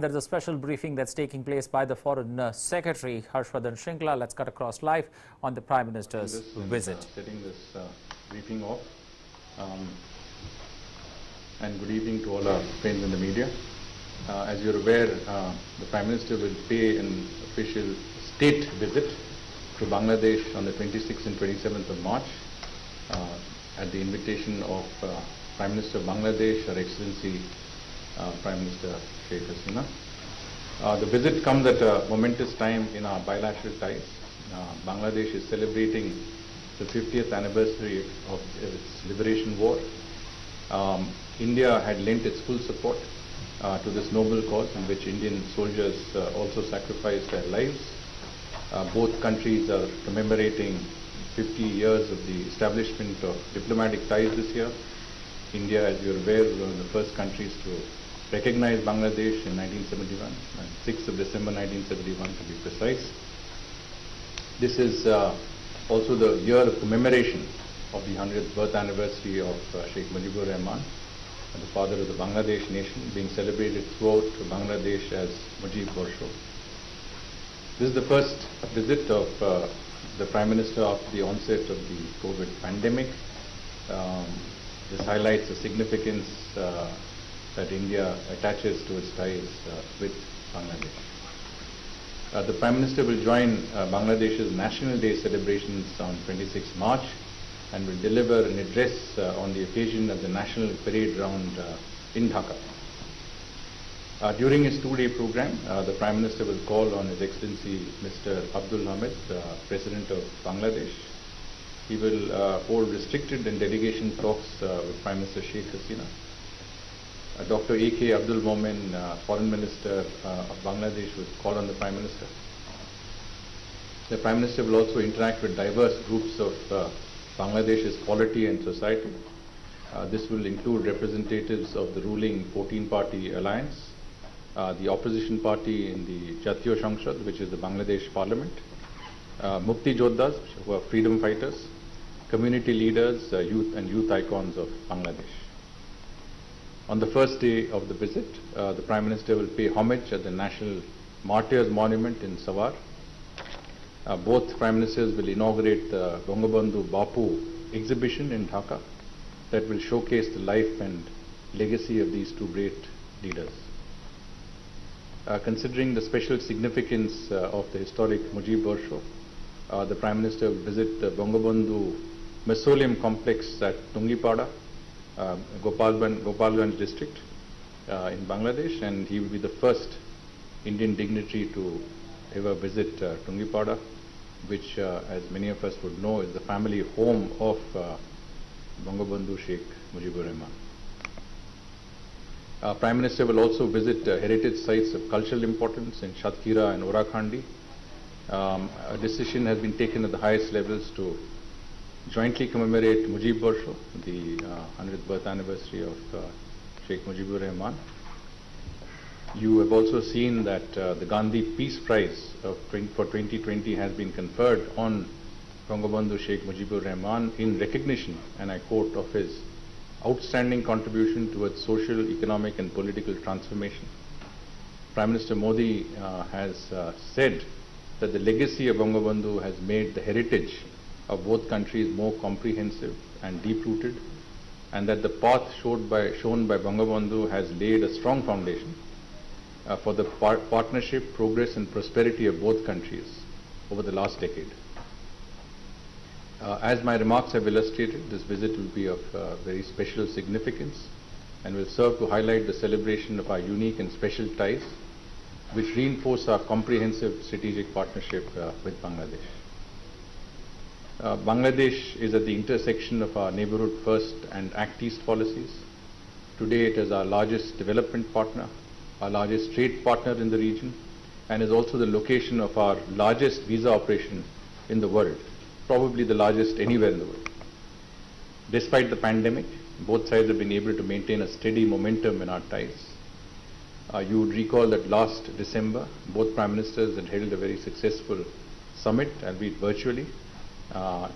There's a special briefing that's taking place by the Foreign Secretary Harshvardhan Shringla. Let's cut across live on the Prime Minister's visit. Setting this briefing off. And good evening to all our friends in the media. As you're aware, the Prime Minister will pay an official state visit to Bangladesh on the 26th and 27th of March at the invitation of Prime Minister of Bangladesh, Her Excellency Prime Minister Sheikh Hasina. The visit comes at a momentous time in our bilateral ties. Bangladesh is celebrating the 50th anniversary of its liberation war. India had lent its full support to this noble cause in which Indian soldiers also sacrificed their lives. Both countries are commemorating 50 years of the establishment of diplomatic ties this year. India, as you're aware, was one of the first countries to recognize Bangladesh in 1971, 6th of December 1971 to be precise. This is also the year of commemoration of the 100th birth anniversary of Sheikh Mujibur Rahman, the father of the Bangladesh nation, being celebrated throughout Bangladesh as Mujib Borsho. This is the first visit of the Prime Minister after the onset of the COVID pandemic. This highlights the significance that India attaches to its ties with Bangladesh. The Prime Minister will join Bangladesh's National Day celebrations on 26 March and will deliver an address on the occasion of the National Parade Round in Dhaka. During his two-day program, the Prime Minister will call on His Excellency Mr. Abdul Hamid, President of Bangladesh. He will hold restricted and delegation talks with Prime Minister Sheikh Hasina. Dr. A.K. Abdul Momen, Foreign Minister of Bangladesh, will call on the Prime Minister. The Prime Minister will also interact with diverse groups of Bangladesh's polity and society. This will include representatives of the ruling 14-party alliance, the opposition party in the Jatiyo Sangshad, which is the Bangladesh Parliament, Mukti Jodhas, who are freedom fighters, community leaders, youth icons of Bangladesh. On the first day of the visit, the Prime Minister will pay homage at the National Martyrs Monument in Sawar. Both Prime Ministers will inaugurate the Bangabandhu Bapu exhibition in Dhaka that will showcase the life and legacy of these two great leaders. Considering the special significance of the historic Mujib Borsho, the Prime Minister will visit the Bangabandhu Mausoleum complex at Tungipada, Gopalganj district in Bangladesh, and he will be the first Indian dignitary to ever visit Tungipada, which as many of us would know is the family home of Bangabandhu Sheikh Mujibur Rahman. Prime Minister will also visit heritage sites of cultural importance in Shatkhira and Orakhandi. A decision has been taken at the highest levels to jointly commemorate Mujib Borsho, the 100th birth anniversary of Sheikh Mujibur Rahman. You have also seen that the Gandhi Peace Prize for 2020 has been conferred on Bangabandhu Sheikh Mujibur Rahman in recognition, and I quote, of his outstanding contribution towards social, economic and political transformation. Prime Minister Modi has said that the legacy of Bangabandhu has made the heritage of both countries more comprehensive and deep-rooted, and that the path shown by Bangabandhu has laid a strong foundation for the partnership, progress and prosperity of both countries over the last decade. As my remarks have illustrated, this visit will be of very special significance and will serve to highlight the celebration of our unique and special ties, which reinforce our comprehensive strategic partnership with Bangladesh. Bangladesh is at the intersection of our Neighbourhood First and Act East policies. Today it is our largest development partner, our largest trade partner in the region, and is also the location of our largest visa operation in the world, probably the largest anywhere in the world. Despite the pandemic, both sides have been able to maintain a steady momentum in our ties. You would recall that last December, both Prime Ministers had held a very successful summit, albeit virtually.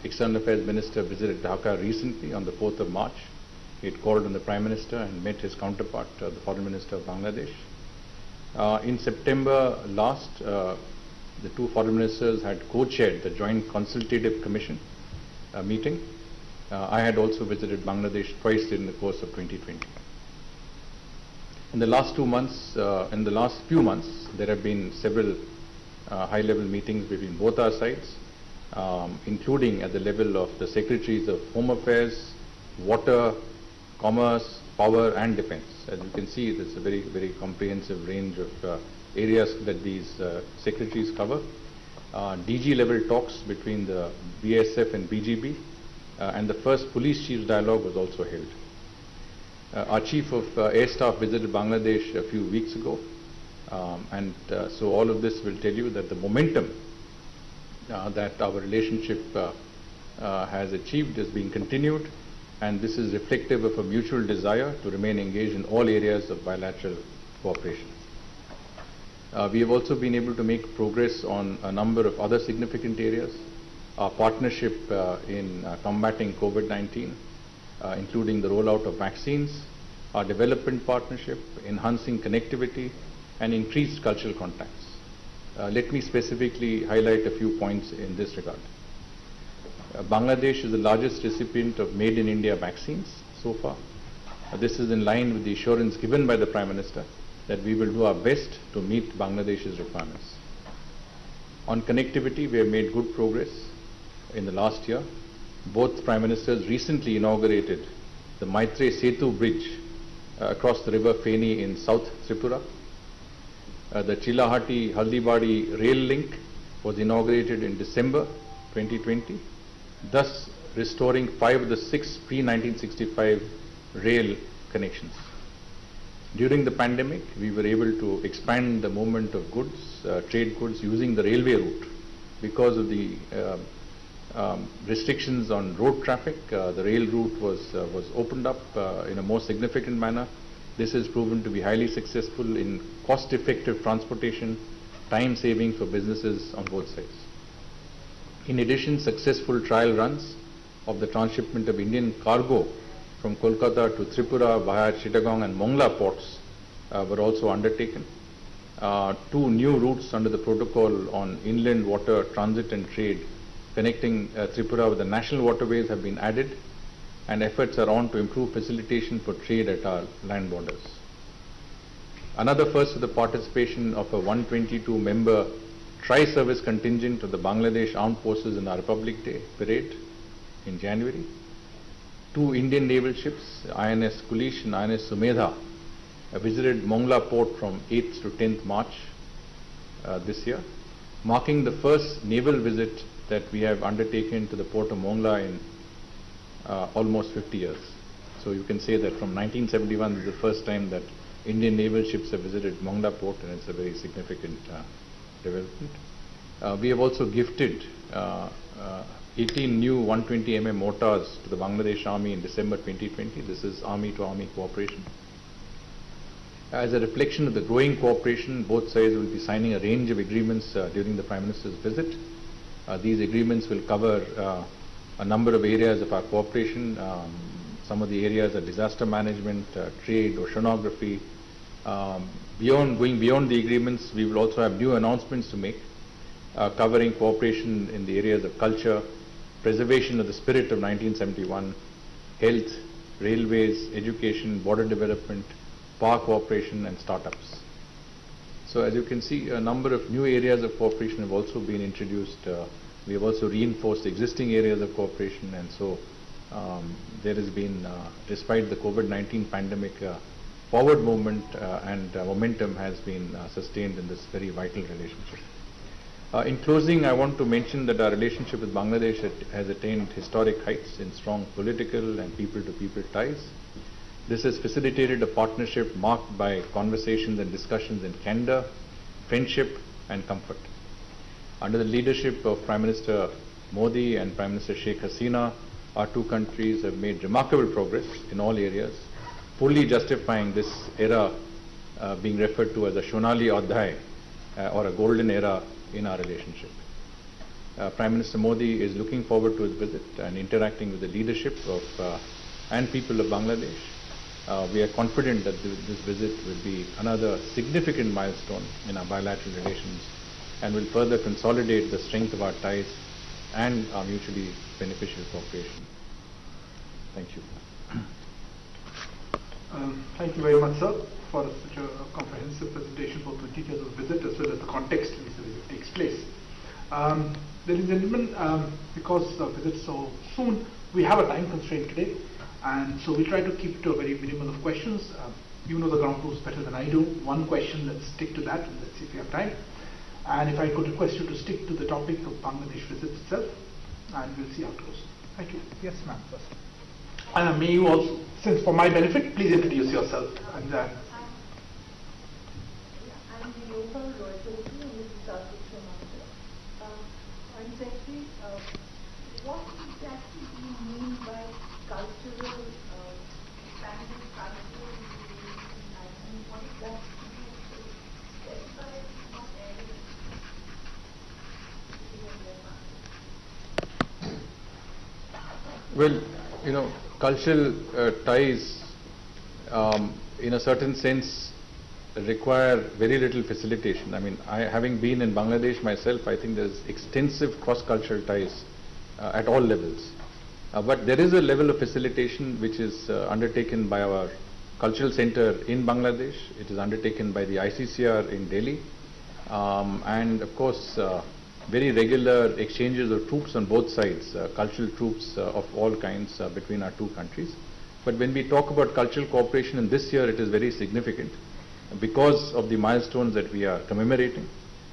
External Affairs Minister visited Dhaka recently on the 4th of March. He had called on the Prime Minister and met his counterpart, the Foreign Minister of Bangladesh. In September last, the two foreign ministers had co-chaired the Joint Consultative Commission meeting. I had also visited Bangladesh twice in the course of 2020. In the last 2 months, in the last few months, there have been several high-level meetings between both our sides, including at the level of the Secretaries of Home Affairs, Water, Commerce, Power and Defence. As you can see, there's a very, very comprehensive range of areas that these secretaries cover. DG level talks between the BSF and BGB, and the first police chiefs dialogue was also held. Our Chief of Air Staff visited Bangladesh a few weeks ago, so all of this will tell you that the momentum that our relationship has achieved is being continued, and this is reflective of a mutual desire to remain engaged in all areas of bilateral cooperation. We have also been able to make progress on a number of other significant areas. Our partnership in combating COVID-19, including the rollout of vaccines, our development partnership, enhancing connectivity, and increased cultural contacts. Let me specifically highlight a few points in this regard. Bangladesh is the largest recipient of Made in India vaccines so far. This is in line with the assurance given by the Prime Minister that we will do our best to meet Bangladesh's requirements. On connectivity, we have made good progress in the last year. Both Prime Ministers recently inaugurated the Maitre Setu Bridge across the river Feni in South Tripura. The Chilahati-Haldibadi rail link was inaugurated in December 2020, thus restoring 5 of the 6 pre-1965 rail connections. During the pandemic, we were able to expand the movement of goods, trade goods, using the railway route. Because of the restrictions on road traffic, the rail route was opened up in a more significant manner. This has proven to be highly successful in cost-effective transportation, time saving for businesses on both sides. In addition, successful trial runs of the transshipment of Indian cargo from Kolkata to Tripura via Chittagong and Mongla ports were also undertaken. 2 new routes under the protocol on inland water transit and trade connecting Tripura with the national waterways have been added, and efforts are on to improve facilitation for trade at our land borders. Another first is the participation of a 122-member tri-service contingent of the Bangladesh Armed Forces in our Republic Day parade in January. 2 Indian naval ships, INS Kulish and INS Sumedha, visited Mongla port from 8th to 10th March this year, marking the first naval visit that we have undertaken to the port of Mongla in almost 50 years. So you can say that from 1971 is the first time that Indian naval ships have visited Mongla port, and it's a very significant development. We have also gifted 18 new 120 mm mortars to the Bangladesh Army in December 2020. This is army-to-army cooperation. As a reflection of the growing cooperation, both sides will be signing a range of agreements during the Prime Minister's visit. These agreements will cover a number of areas of our cooperation. Some of the areas are disaster management, trade, oceanography. Going beyond the agreements, we will also have new announcements to make, covering cooperation in the areas of culture, preservation of the spirit of 1971, health, railways, education, border development, power cooperation and startups. So as you can see, a number of new areas of cooperation have also been introduced. We have also reinforced existing areas of cooperation, and so there has been, despite the COVID-19 pandemic, forward movement and momentum has been sustained in this very vital relationship. In closing, I want to mention that our relationship with Bangladesh has attained historic heights in strong political and people-to-people ties. This has facilitated a partnership marked by conversations and discussions in candor, friendship and comfort. Under the leadership of Prime Minister Modi and Prime Minister Sheikh Hasina, our two countries have made remarkable progress in all areas, fully justifying this era being referred to as a Shonali Adhyay or a golden era in our relationship. Prime Minister Modi is looking forward to his visit and interacting with the leadership of and people of Bangladesh. We are confident that this visit will be another significant milestone in our bilateral relations and will further consolidate the strength of our ties and our mutually beneficial cooperation. Thank you. Thank you very much, sir, for such a comprehensive presentation, both the details of the visit as well as the context in which the visit takes place. Ladies and gentlemen, because the visit is so soon, we have a time constraint today, and so we'll try to keep it to a very minimum of questions. You know the ground rules better than I do. One question, let's stick to that, and let's see if we have time. And if I could request you to stick to the topic of Bangladesh visit itself, and we'll see how it goes. Thank you. Yes, ma'am, first. And may you also, since for my benefit, please introduce yourself. And I'm the local Royal with Southeast I'm Secretary, what exactly do you mean by cultural, expanded cultural and what exactly do you specify what areas? Well, you know, cultural ties, in a certain sense, require very little facilitation. I mean, having been in Bangladesh myself, I think there's extensive cross-cultural ties at all levels. But there is a level of facilitation which is undertaken by our cultural center in Bangladesh. It is undertaken by the ICCR in Delhi. And of course, very regular exchanges of troops on both sides, cultural troops of all kinds between our two countries. But when we talk about cultural cooperation in this year, it is very significant because of the milestones that we are commemorating,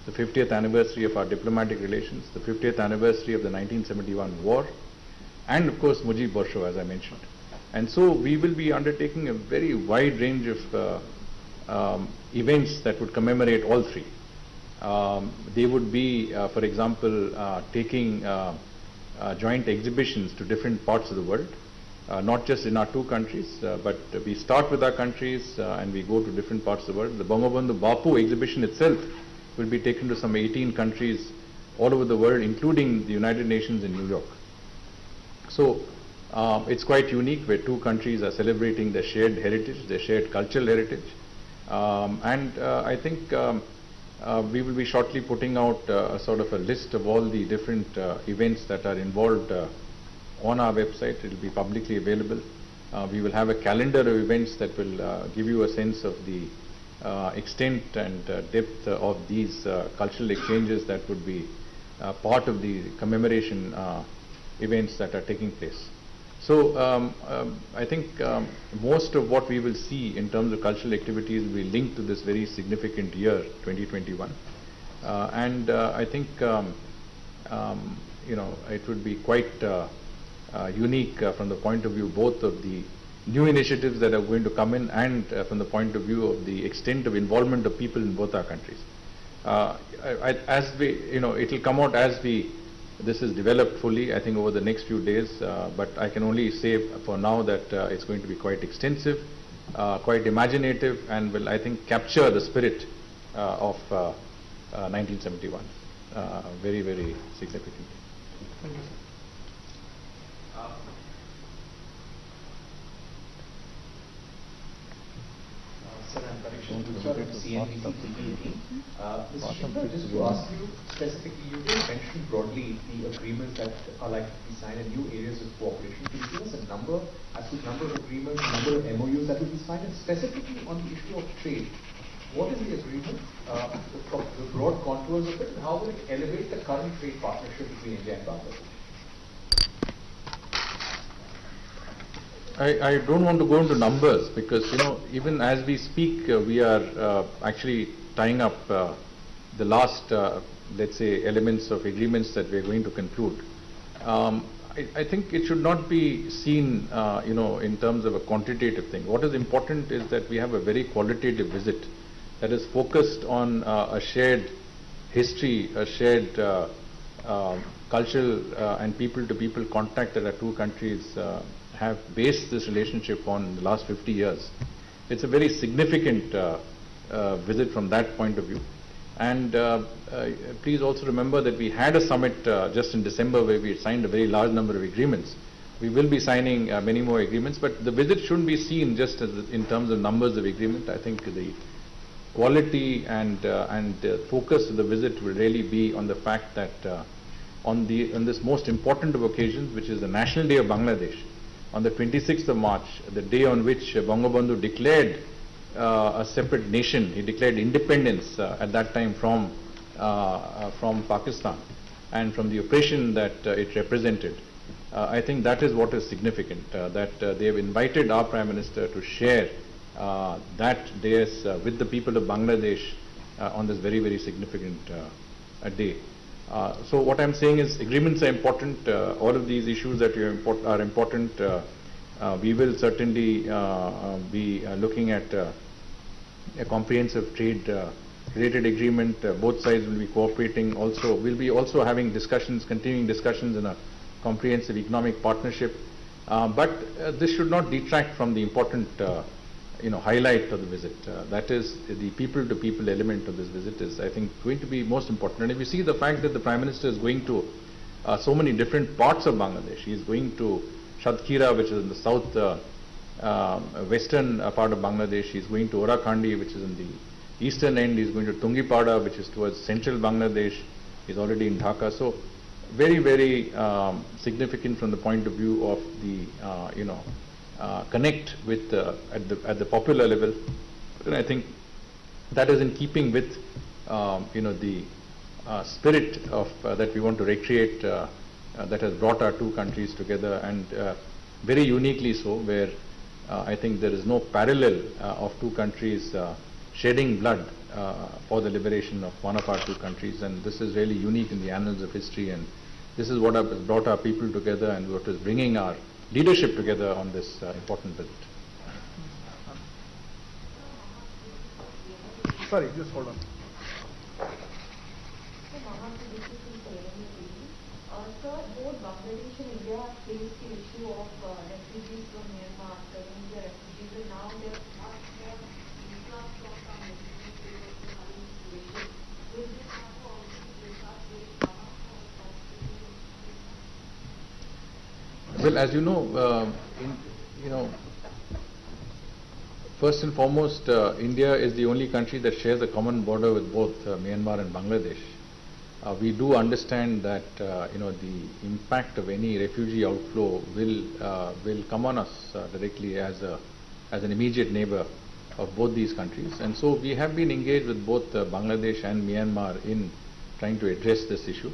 the 50th anniversary of our diplomatic relations, the 50th anniversary of the 1971 war, and of course Mujib Borsho, as I mentioned. And so we will be undertaking a very wide range of events that would commemorate all three. They would be, for example, taking joint exhibitions to different parts of the world, not just in our two countries, but we start with our countries and we go to different parts of the world. The Bangabandhu Bapu exhibition itself will be taken to some 18 countries all over the world, including the United Nations in New York. So it's quite unique where two countries are celebrating their shared heritage, their shared cultural heritage. I think we will be shortly putting out a sort of a list of all the different events that are involved on our website. It will be publicly available. We will have a calendar of events that will give you a sense of the extent and depth of these cultural exchanges that would be part of the commemoration events that are taking place. So I think most of what we will see in terms of cultural activities will be linked to this very significant year, 2021. I think you know, it would be quite unique from the point of view both of the new initiatives that are going to come in and from the point of view of the extent of involvement of people in both our countries. As we, you know, it will come out as this is developed fully, I think, over the next few days, but I can only say for now that it's going to be quite extensive, quite imaginative, and will, I think, capture the spirit of 1971 very, very significantly. Thank you, sir. Sir, I'm Parikshit from CNBC TV 18. Mr. Shindler, just to ask you specifically, you did mention broadly the agreements that are likely to be signed in new areas of cooperation. Can you give us a number as to the number of agreements, number of MOUs that will be signed, and specifically on the issue of trade? What is the agreement, the broad contours of it, and how will it elevate the current trade partnership between India and Bangladesh? I don't want to go into numbers because, you know, even as we speak, we are actually tying up the last, let's say, elements of agreements that we are going to conclude. I think it should not be seen, you know, in terms of a quantitative thing. What is important is that we have a very qualitative visit that is focused on a shared history, a shared cultural and people-to-people contact that our two countries have based this relationship on the last 50 years. It's a very significant visit from that point of view. And please also remember that we had a summit just in December where we signed a very large number of agreements. we will be signing many more agreements, but the visit shouldn't be seen just as in terms of numbers of agreement. I think the quality and focus of the visit will really be on the fact that on this most important of occasions, which is the National Day of Bangladesh, on the 26th of March, the day on which Bangabandhu declared a separate nation. He declared independence at that time from Pakistan and from the oppression that it represented. I think that is what is significant, that they have invited our Prime Minister to share that dais with the people of Bangladesh on this very, very significant day. So what I'm saying is agreements are important. All of these issues that are important. We will certainly be looking at a comprehensive trade related agreement. Both sides will be cooperating. Also, we'll be also having discussions, continuing discussions in a comprehensive economic partnership. But this should not detract from the important highlight of the visit. That is the people-to-people element of this visit is, I think, going to be most important. And if you see the fact that the Prime Minister is going to so many different parts of Bangladesh, he is going to Shatkhira, which is in the south western part of Bangladesh. He is going to Orakhandi, which is in the eastern end. He is going to Tungipada, which is towards central Bangladesh. He is already in Dhaka. So very, very significant from the point of view of the connect with at the popular level. And I think that is in keeping with the spirit of that we want to recreate that has brought our two countries together, and very uniquely so, where I think there is no parallel of two countries shedding blood for the liberation of one of our two countries, and this is really unique in the annals of history, and this is what has brought our people together and what is bringing our leadership together on this important visit. Sorry, just hold on. Sir, both Bangladesh and India have faced the issue of refugees from Myanmar, Rohingya refugees, and now they have not had influx of some refugees because of the current situation. Will this have to also be discussed with Well, as you know, first and foremost, India is the only country that shares a common border with both Myanmar and Bangladesh. We do understand that the impact of any refugee outflow will come on us directly as an immediate neighbor of both these countries, and so we have been engaged with both Bangladesh and Myanmar in trying to address this issue.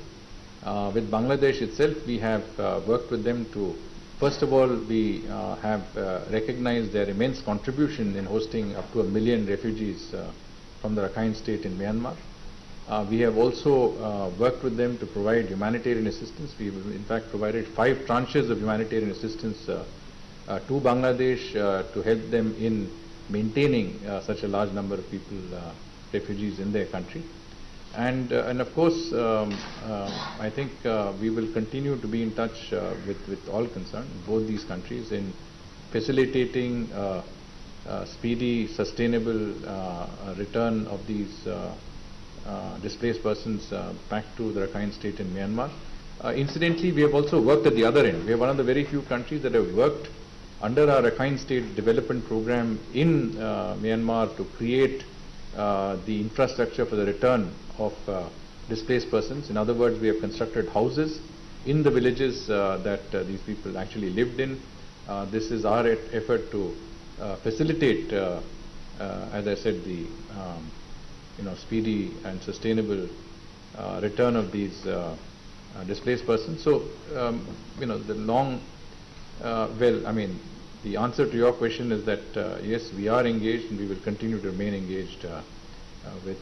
With Bangladesh itself, we have worked with them to, first of all, we have recognized their immense contribution in hosting up to 1 million refugees from the Rakhine state in Myanmar. We have also worked with them to provide humanitarian assistance. We have in fact provided 5 tranches of humanitarian assistance to Bangladesh to help them in maintaining such a large number of people, refugees in their country. And of course, I think we will continue to be in touch with all concerned, both these countries, in facilitating speedy, sustainable return of these displaced persons back to the Rakhine state in Myanmar. Incidentally, we have also worked at the other end. We are one of the very few countries that have worked under our Rakhine state development program in Myanmar to create the infrastructure for the return of displaced persons. In other words, we have constructed houses in the villages that these people actually lived in. This is our effort to facilitate, as I said, the speedy and sustainable return of these displaced persons. So, the long, the answer to your question is that yes, we are engaged and we will continue to remain engaged with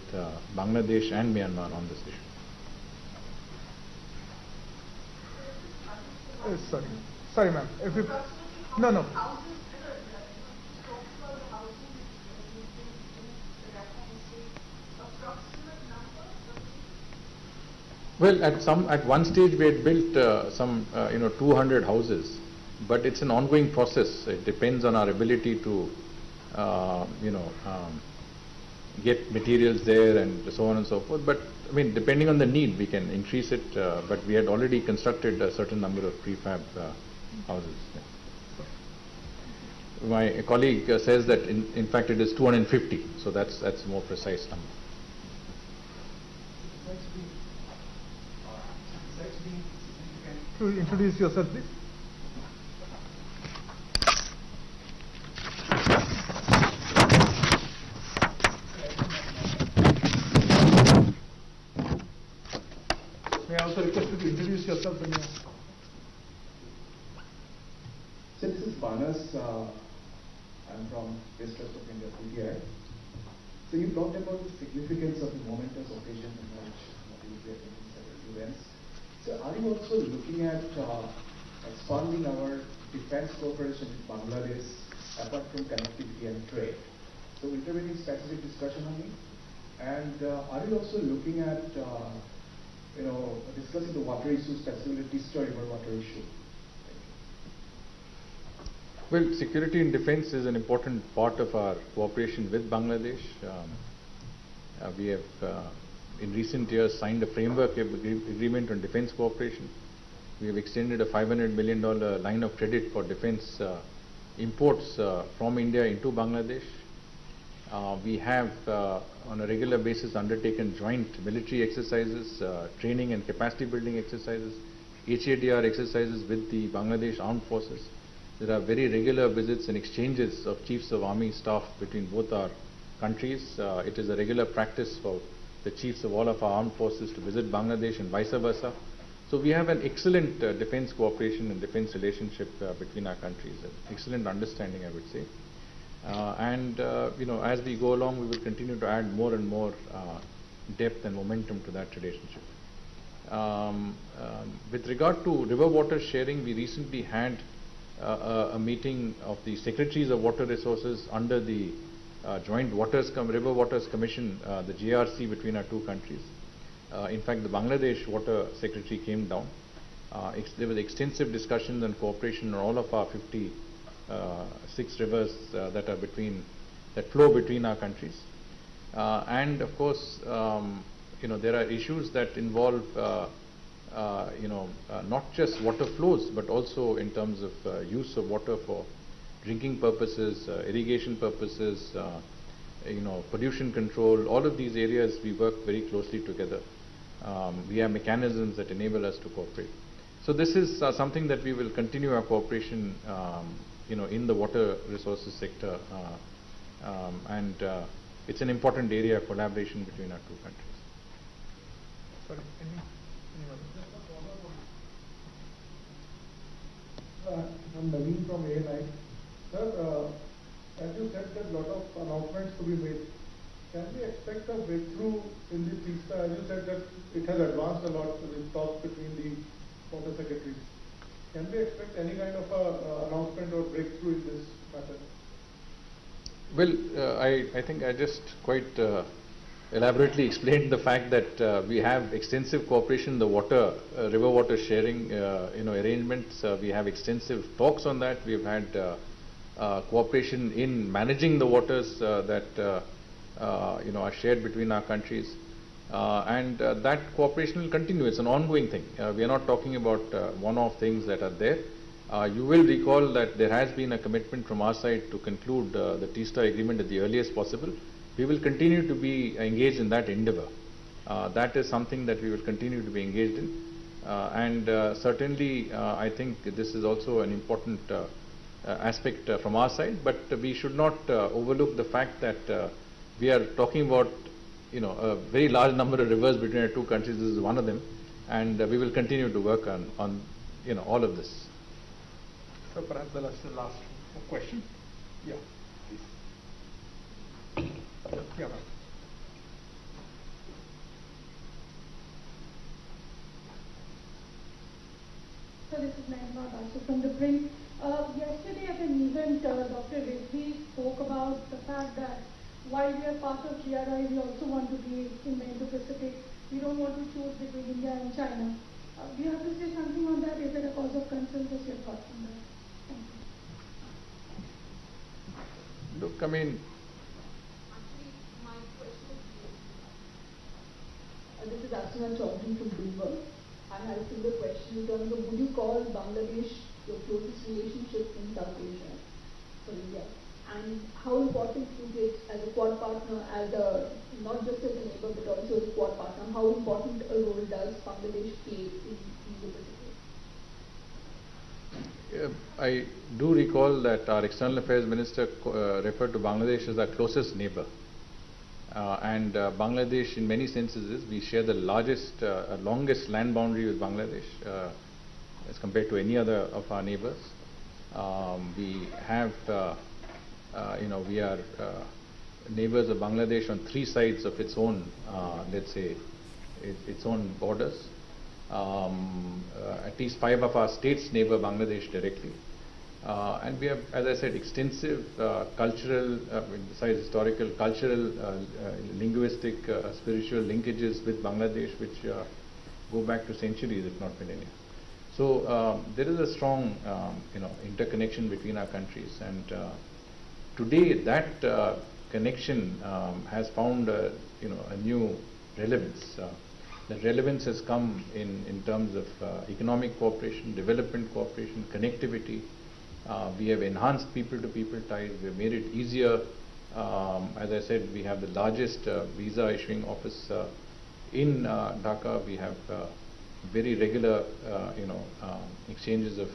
Bangladesh and Myanmar on this issue. Sorry, ma'am. No. Well, at one stage we had built some 200 houses, but it's an ongoing process. It depends on our ability to get materials there and so on and so forth. But depending on the need, we can increase it. But we had already constructed a certain number of prefab houses. Yeah. My colleague says that in fact it is 250, so that's a more precise number. To introduce yourself, please. May I also request you to introduce yourself when you are. So this is Panas. I'm from West Coast of India, PTI. So you talked about the significance of the momentous occasion in which we are taking several events. So are you also looking at expanding our defense cooperation with Bangladesh apart from connectivity and trade? So will there be any specific discussion on it? And are you also looking at discussing the water issue, specifically the Teesta River water issue? Well, security and defense is an important part of our cooperation with Bangladesh. We have, in recent years, signed a framework agreement on defense cooperation. We have extended a $500 million line of credit for defense imports from India into Bangladesh. We have, on a regular basis, undertaken joint military exercises, training and capacity building exercises, HADR exercises with the Bangladesh Armed Forces. There are very regular visits and exchanges of chiefs of army staff between both our countries. It is a regular practice for the chiefs of all of our armed forces to visit Bangladesh and vice versa. So we have an excellent defense cooperation and defense relationship between our countries, an excellent understanding, I would say. As we go along, we will continue to add more and more depth and momentum to that relationship. With regard to river water sharing, we recently had a meeting of the Secretaries of Water Resources under the Joint River Waters Commission, the JRC, between our two countries. In fact, the Bangladesh Water Secretary came down. There was extensive discussions and cooperation on all of our 56 rivers that flow between our countries. And of course, there are issues that involve not just water flows, but also in terms of use of water for drinking purposes, irrigation purposes, pollution control. All of these areas we work very closely together. We have mechanisms that enable us to cooperate. So this is something that we will continue our cooperation, in the water resources sector, and it's an important area of collaboration between our two countries. Sorry, anyone? I'm Naveen from ANI. Sir, as you said, there are a lot of announcements to be made. Can we expect a breakthrough in the Teesta? As you said that it has advanced a lot with talks between the water secretaries. Can we expect any kind of announcement or breakthrough in this matter? Well, I think I just quite elaborately explained the fact that we have extensive cooperation in the river water sharing arrangements. We have extensive talks on that. We have had cooperation in managing the waters that are shared between our countries, and that cooperation will continue. It's an ongoing thing. We are not talking about one-off things that are there. You will recall that there has been a commitment from our side to conclude the Teesta agreement at the earliest possible. We will continue to be engaged in that endeavor. That is something that we will continue to be engaged in, and certainly I think this is also an important aspect from our side, but we should not overlook the fact that we are talking about a very large number of rivers between our two countries. This is one of them, and we will continue to work on all of this. So perhaps the last question. Yeah, please. Yeah, ma'am. So this is Naima Basu from the print. Yesterday at an event, Dr. Reddy spoke about the fact that while we are part of GRI, we also want to be in the Indo-Pacific. We don't want to choose between India and China. Do you have to say something on that? Is it a cause of concern? What's your thoughts on that? Thank you. Look, I mean, My question is this is Asuna Chaudhary from Bloomberg. I had a similar question in terms of would you call Bangladesh your closest relationship in South Asia for India, and how important is it as a Quad partner, as a not just as a neighbor but also as a Quad partner? How important a role does Bangladesh play in Indo-Pacific? I do recall that our External Affairs Minister referred to Bangladesh as our closest neighbor. And Bangladesh, in many senses, we share the longest land boundary with Bangladesh as compared to any other of our neighbors. We have, we are neighbors of Bangladesh on 3 sides of its own, let's say, its own borders. At least 5 of our states neighbor Bangladesh directly. And we have, as I said, extensive cultural, besides historical, cultural, linguistic, spiritual linkages with Bangladesh, which go back to centuries, if not millennia. So there is a strong, interconnection between our countries, and today that connection has found, a new relevance. That relevance has come in terms of economic cooperation, development cooperation, connectivity. We have enhanced people-to-people ties. We have made it easier. As I said, we have the largest visa issuing office in Dhaka. We have very regular, exchanges of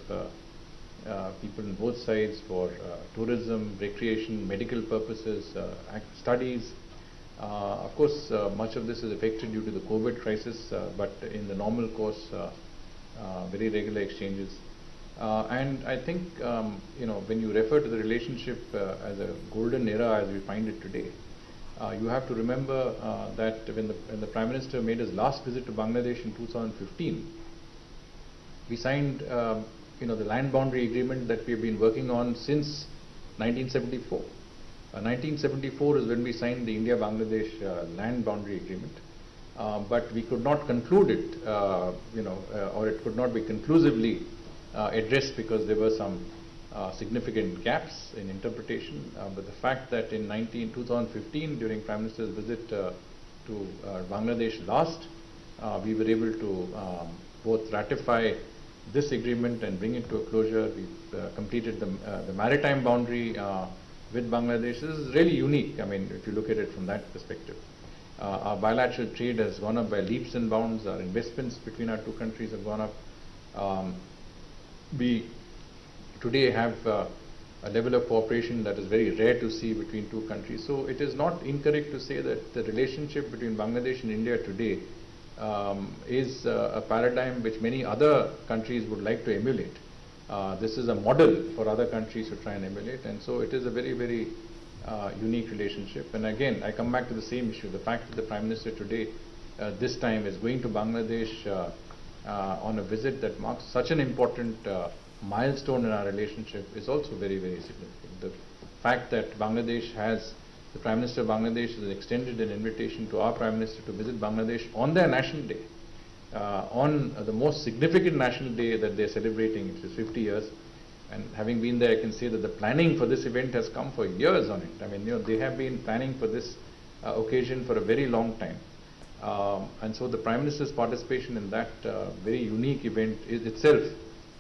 people on both sides for tourism, recreation, medical purposes, studies. Of course, much of this is affected due to the COVID crisis, but in the normal course, very regular exchanges. And I think, when you refer to the relationship as a golden era as we find it today, you have to remember that when the Prime Minister made his last visit to Bangladesh in 2015, we signed, the land boundary agreement that we have been working on since 1974. 1974 is when we signed the India-Bangladesh land boundary agreement, but we could not conclude it, or it could not be conclusively addressed because there were some significant gaps in interpretation. But the fact that in 2015, during Prime Minister's visit to Bangladesh last, we were able to both ratify this agreement and bring it to a closure. We've completed the maritime boundary with Bangladesh. This is really unique, if you look at it from that perspective. Our bilateral trade has gone up by leaps and bounds. Our investments between our 2 countries have gone up. We today have a level of cooperation that is very rare to see between 2 countries. So it is not incorrect to say that the relationship between Bangladesh and India today is a paradigm which many other countries would like to emulate. This is a model for other countries to try and emulate, and so it is a very, very unique relationship. And again, I come back to the same issue. The fact that the Prime Minister today, this time, is going to Bangladesh on a visit that marks such an important milestone in our relationship is also very, very significant. The fact that the Prime Minister of Bangladesh has extended an invitation to our Prime Minister to visit Bangladesh on their national day, on the most significant national day that they're celebrating, which is 50 years. And having been there, I can say that the planning for this event has come for years on it. They have been planning for this occasion for a very long time. And so the Prime Minister's participation in that very unique event is itself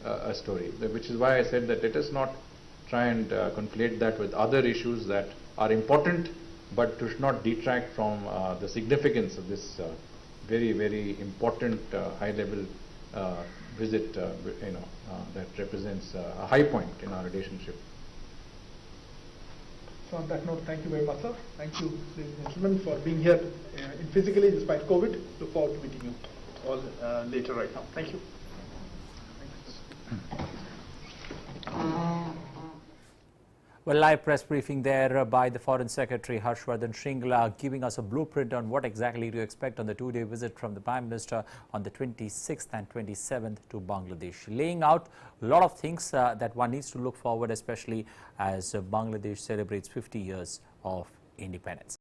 a story, which is why I said that let us not try and conflate that with other issues that are important, but should not detract from the significance of this very, very important high-level visit, that represents a high point in our relationship. So on that note, thank you very much, sir. Thank you, ladies and gentlemen, for being here physically despite COVID. Look forward to meeting you all later right now. Thank you. Well, live press briefing there by the Foreign Secretary Harshvardhan Shringla, giving us a blueprint on what exactly to expect on the 2-day visit from the Prime Minister on the 26th and 27th to Bangladesh, laying out a lot of things that one needs to look forward, especially as Bangladesh celebrates 50 years of independence.